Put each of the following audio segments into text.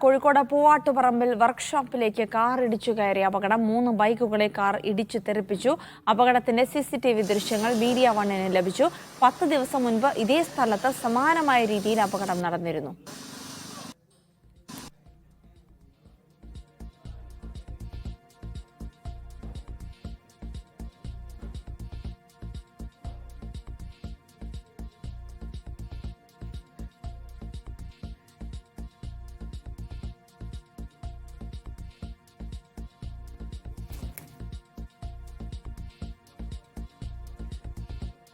Kozhikode പൂവാട്ടുപറമ്പിൽ വർക്ക്ഷോപ്പിലേക്ക് car ഇടിച്ചു കയറിയ അപകടം 3 ബൈക്കുകളെ കാർ ഇടിച്ചു തെറിപ്പിച്ചു. അപകടത്തിന്റെ CCTV ദൃശ്യങ്ങൾ മീഡിയ വണ്ണിന് ലഭിച്ചു. 10 ദിവസം മുൻപ് ഇതേ സ്ഥലത്ത് സമാനമായ രീതിയിൽ അപകടം നടന്നിരുന്നു.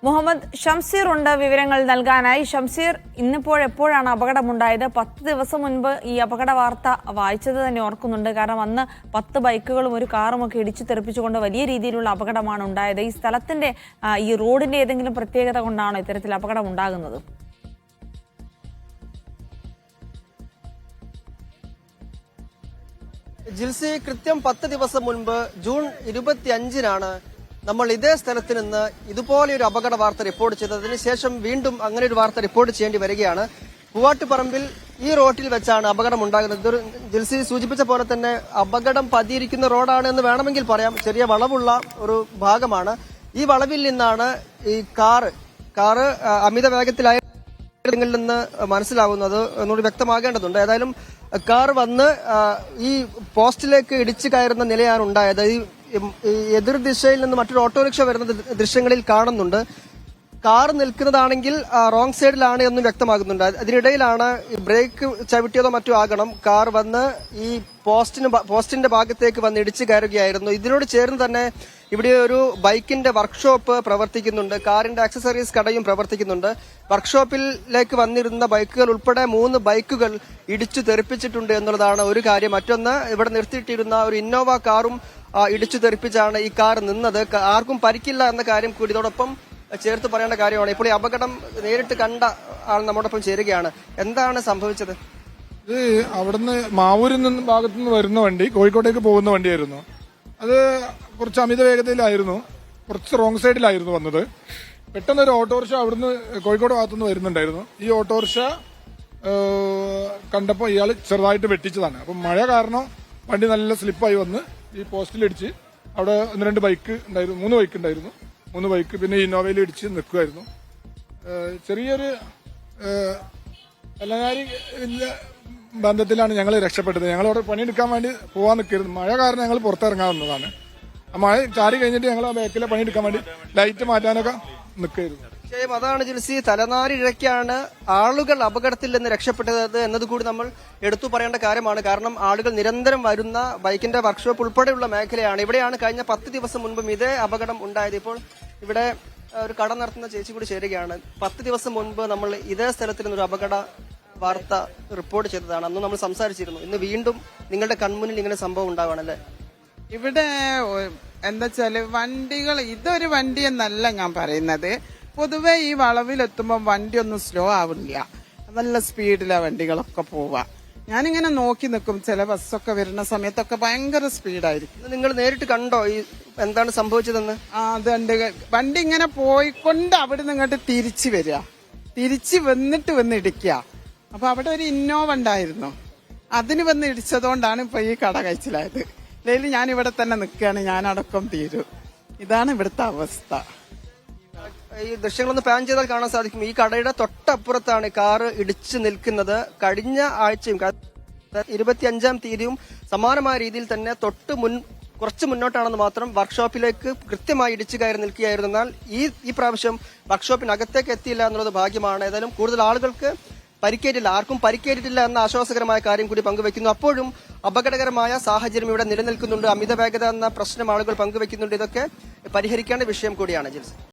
മുഹമ്മദ് ഷംസീർ ഉണ്ട് വിവരങ്ങൾ നൽകാനായി. ഷംസീർ, എപ്പോഴാണ് അപകടമുണ്ടായത്? 10 ദിവസം മുൻപ് ഈ അപകട വാർത്ത വായിച്ചത് തന്നെ ഓർക്കുന്നുണ്ട്. കാരണം അന്ന് 10 ബൈക്കുകളും ഒരു കാറും ഒക്കെ ഇടിച്ചു തെറിപ്പിച്ചുകൊണ്ട് വലിയ രീതിയിലുള്ള അപകടമാണ് ഉണ്ടായത്. ഈ സ്ഥലത്തിന്റെ ഈ റോഡിന്റെ ഏതെങ്കിലും പ്രത്യേകത കൊണ്ടാണോ ഇത്തരത്തിൽ അപകടം ഉണ്ടാകുന്നത്? ജിൽസി, കൃത്യം 10 ദിവസം മുൻപ് ജൂൺ 25-നാണ് നമ്മൾ ഇതേ സ്ഥലത്ത് നിന്ന് ഇതുപോലെ ഒരു അപകട വാർത്ത റിപ്പോർട്ട് ചെയ്തതിന് ശേഷം വീണ്ടും അങ്ങനെ ഒരു വാർത്ത റിപ്പോർട്ട് ചെയ്യേണ്ടി വരികയാണ്. പൂവാട്ടുപറമ്പിൽ ഈ റോഡിൽ വെച്ചാണ് അപകടം ഉണ്ടാകുന്നത്. ഇതൊരു ജിൽസി സൂചിപ്പിച്ച പോലെ തന്നെ അപകടം പതിയിരിക്കുന്ന റോഡാണ് എന്ന് വേണമെങ്കിൽ പറയാം. ചെറിയ വളവുള്ള ഒരു ഭാഗമാണ്. ഈ വളവിൽ നിന്നാണ് ഈ കാറ് അമിത വേഗത്തിലായ നിന്ന് മനസ്സിലാവുന്നത് ഒന്നുകൂടി വ്യക്തമാകേണ്ടതുണ്ട്. ഏതായാലും കാർ വന്ന് ഈ പോസ്റ്റിലേക്ക് ഇടിച്ചു കയറുന്ന നിലയാണ് ഉണ്ടായത്. ഈ എതിർ ദിശയിൽ നിന്ന് മറ്റൊരു ഓട്ടോറിക്ഷ വരുന്ന ദൃശ്യങ്ങളിൽ കാണുന്നുണ്ട്. കാർ നിൽക്കുന്നതാണെങ്കിൽ റോങ് സൈഡിലാണ് എന്ന് വ്യക്തമാകുന്നുണ്ട്. അതിനിടയിലാണ് ബ്രേക്ക് ചവിട്ടിയതോ മറ്റോ ആകണം കാർ വന്ന് ഈ പോസ്റ്റിന്റെ ഭാഗത്തേക്ക് വന്ന് ഇടിച്ചു കയറുകയായിരുന്നു. ഇതിനോട് ചേർന്ന് തന്നെ ഇവിടെ ഒരു ബൈക്കിന്റെ വർക്ക്ഷോപ്പ് പ്രവർത്തിക്കുന്നുണ്ട്. കാറിന്റെ ആക്സസറീസ് കടയും പ്രവർത്തിക്കുന്നുണ്ട്. വർക്ക്ഷോപ്പിലേക്ക് വന്നിരുന്ന ബൈക്കുകൾ ഉൾപ്പെടെ 3 ബൈക്കുകൾ ഇടിച്ചു തെറിപ്പിച്ചിട്ടുണ്ട് എന്നുള്ളതാണ് ഒരു കാര്യം. മറ്റൊന്ന്, ഇവിടെ നിർത്തിയിട്ടിരുന്ന ഒരു ഇന്നോവ കാറും ഇടിച്ചു തെറിപ്പിച്ചാണ് ഈ കാർ നിന്നത്. ആർക്കും പരിക്കില്ല എന്ന കാര്യം കൂടി ഇതോടൊപ്പം ചേർത്ത് പറയേണ്ട കാര്യമാണ്. ഇപ്പോൾ ഈ അപകടം നേരിട്ട് കണ്ട ആൾ നമ്മോടൊപ്പം ചേരുകയാണ്. എന്താണ് സംഭവിച്ചത്? ഇത് അവിടുന്ന് മാവൂരിൽ നിന്ന് ഭാഗത്തു നിന്ന് വരുന്ന വണ്ടി കോഴിക്കോട്ടേക്ക് പോകുന്ന വണ്ടിയായിരുന്നു. അത് കുറച്ച് അമിത വേഗതയിലായിരുന്നു, കുറച്ച് റോങ് സൈഡിലായിരുന്നു വന്നത്. പെട്ടെന്ന് ഒരു ഓട്ടോറിക്ഷ അവിടുന്ന് കോഴിക്കോട് ഭാഗത്തുനിന്ന് വരുന്നുണ്ടായിരുന്നു. ഈ ഓട്ടോറിക്ഷ കണ്ടപ്പോൾ ഇയാൾ ചെറുതായിട്ട് വെട്ടിച്ചതാണ്. അപ്പം മഴ കാരണം വണ്ടി നല്ല സ്ലിപ്പായി വന്ന് ഈ പോസ്റ്റിലിടിച്ച് അവിടെ 1-2 ബൈക്ക് ഉണ്ടായിരുന്നു, 3 ബൈക്ക് ഉണ്ടായിരുന്നു. 3 ബൈക്ക് പിന്നെ ഇന്നോവയിൽ ഇടിച്ച് നിൽക്കുമായിരുന്നു. ചെറിയൊരു എല്ലാകാരി ബന്ധത്തിലാണ് ഞങ്ങൾ രക്ഷപ്പെട്ടത്. ഞങ്ങളവിടെ പണിയെടുക്കാൻ വേണ്ടി പോകാൻ നിൽക്കരുത്. മഴ കാരണം ഞങ്ങൾ പുറത്തിറങ്ങാവുന്നതാണ്. ആ മഴ ചാരി കഴിഞ്ഞിട്ട് ഞങ്ങൾ ആ ബാക്കിലെ പണിയെടുക്കാൻ വേണ്ടി ലൈറ്റ് മാറ്റാനൊക്കെ നിൽക്കായിരുന്നു. അതാണ് ജിൽസി, തലനാരിഴയ്ക്കാണ് ആളുകൾ അപകടത്തിൽ നിന്ന് രക്ഷപ്പെട്ടത് എന്നത് കൂടി നമ്മൾ എടുത്തു പറയേണ്ട കാര്യമാണ്. കാരണം ആളുകൾ നിരന്തരം വരുന്ന ബൈക്കിന്റെ വർക്ക്ഷോപ്പ് ഉൾപ്പെടെയുള്ള മേഖലയാണ്. ഇവിടെയാണ് കഴിഞ്ഞ 10 ദിവസം മുൻപും ഇതേ അപകടം ഉണ്ടായത്. ഇപ്പോൾ ഇവിടെ ഒരു കട നടത്തുന്ന ചേച്ചി കൂടി ചേരുകയാണ്. 10 ദിവസം മുൻപ് നമ്മൾ ഇതേ സ്ഥലത്തിൽ നിന്നൊരു അപകട വാർത്ത റിപ്പോർട്ട് ചെയ്തതാണ്. അന്ന് നമ്മൾ സംസാരിച്ചിരുന്നു. ഇന്ന് വീണ്ടും നിങ്ങളുടെ കൺമുന്നിൽ ഇങ്ങനെ സംഭവം ഉണ്ടാവുകയാണല്ലേ? ഇവിടെ എന്താ വെച്ചാല് വണ്ടികൾ, ഇതൊരു വണ്ടി എന്നല്ല ഞാൻ പറയുന്നത്. പൊതുവെ ഈ വളവിലെത്തുമ്പോൾ വണ്ടി ഒന്നും സ്ലോ ആവുന്നില്ല. നല്ല സ്പീഡിലാണ് വണ്ടികളൊക്കെ പോവുക. ഞാനിങ്ങനെ നോക്കി നിൽക്കും. ചില ബസ്സൊക്കെ വരുന്ന സമയത്തൊക്കെ ഭയങ്കര സ്പീഡായിരിക്കും. നിങ്ങൾ നേരിട്ട് കണ്ടോ ഈ എന്താണ് സംഭവിച്ചതെന്ന്? അതുണ്ട്. വണ്ടി ഇങ്ങനെ പോയിക്കൊണ്ട് അവിടെ നിന്ന് ഇങ്ങോട്ട് തിരിച്ചു വരിക, തിരിച്ചു വന്ന് ഇടിക്കുക. അപ്പൊ അവിടെ ഒരു ഇന്നോവ ഉണ്ടായിരുന്നു, അതിന് വന്ന് ഇടിച്ചതുകൊണ്ടാണ് ഇപ്പൊ ഈ കട കഴിച്ചിലായത്. അല്ലെങ്കിൽ ഞാൻ ഇവിടെ തന്നെ നിൽക്കുകയാണ്, ഞാനടക്കം തീരും. ഇതാണ് ഇവിടുത്തെ അവസ്ഥ. ഈ ദൃശ്യങ്ങളൊന്ന് പാൻ ചെയ്താൽ കാണാൻ സാധിക്കും. ഈ കടയുടെ തൊട്ടപ്പുറത്താണ് കാറ് ഇടിച്ചു നിൽക്കുന്നത്. കഴിഞ്ഞ ആഴ്ചയും 25-ാം തീയതിയും സമാനമായ രീതിയിൽ തന്നെ കുറച്ച് മുന്നോട്ടാണെന്ന് മാത്രം വർക്ക്ഷോപ്പിലേക്ക് കൃത്യമായി ഇടിച്ചു കയറി നിൽക്കുകയായിരുന്നു. എന്നാൽ ഈ പ്രാവശ്യം വർക്ക്ഷോപ്പിനകത്തേക്ക് എത്തിയില്ല എന്നുള്ളത് ഭാഗ്യമാണ്. ഏതായാലും കൂടുതൽ ആളുകൾക്ക് പരിക്കേറ്റില്ല, ആർക്കും പരിക്കേറ്റിട്ടില്ല എന്ന ആശ്വാസകരമായ കാര്യം കൂടി പങ്കുവെക്കുന്നു. അപ്പോഴും അപകടകരമായ സാഹചര്യം ഇവിടെ നിലനിൽക്കുന്നുണ്ട്. അമിത വേഗത എന്ന പ്രശ്നം ആളുകൾ പങ്കുവെക്കുന്നുണ്ട്. ഇതൊക്കെ പരിഹരിക്കേണ്ട വിഷയം കൂടിയാണ് ജിൽസ്.